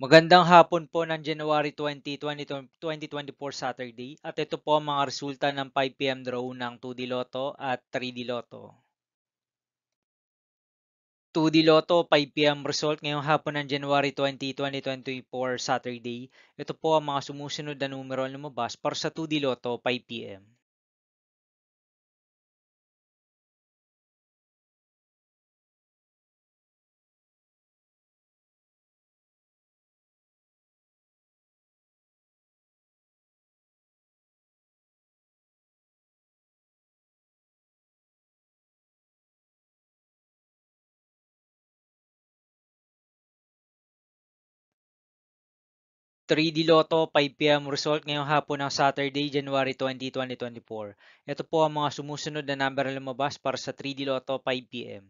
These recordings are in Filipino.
Magandang hapon po ng January 20, 2024 Saturday at ito po ang mga resulta ng 5 PM draw ng 2D Lotto at 3D Lotto. 2D Lotto 5 PM result ngayong hapon ng January 20, 2024 Saturday. Ito po ang mga sumusunod na numero na lumabas para sa 2D Lotto 5 PM. 3D Lotto 5 PM result ngayong hapon ng Saturday, January 20, 2024. Ito po ang mga sumusunod na number na lumabas para sa 3D Lotto 5 PM.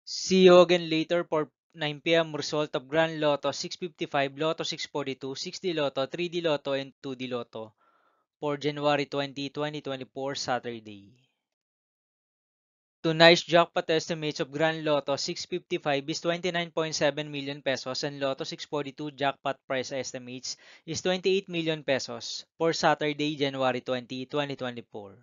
See you again later for 9 PM result of Grand Lotto 655, Lotto 642, 6D Lotto, 3D Lotto, and 2D Lotto for January 20, 2024 Saturday. Tonight's jackpot estimates of Grand Lotto 655 is 29.7 million pesos and Lotto 642 jackpot price estimates is 28 million pesos for Saturday, January 20, 2024.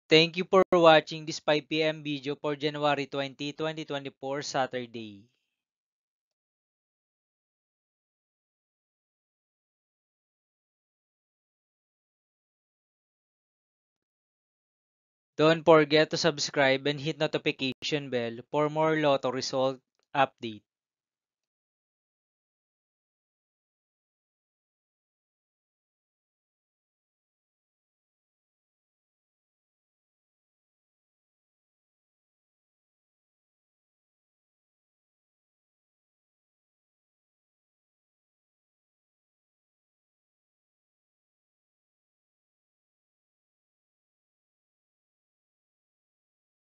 Thank you for watching this 5 PM video for January 20, 2024 Saturday. Don't forget to subscribe and hit notification bell for more Lotto result update.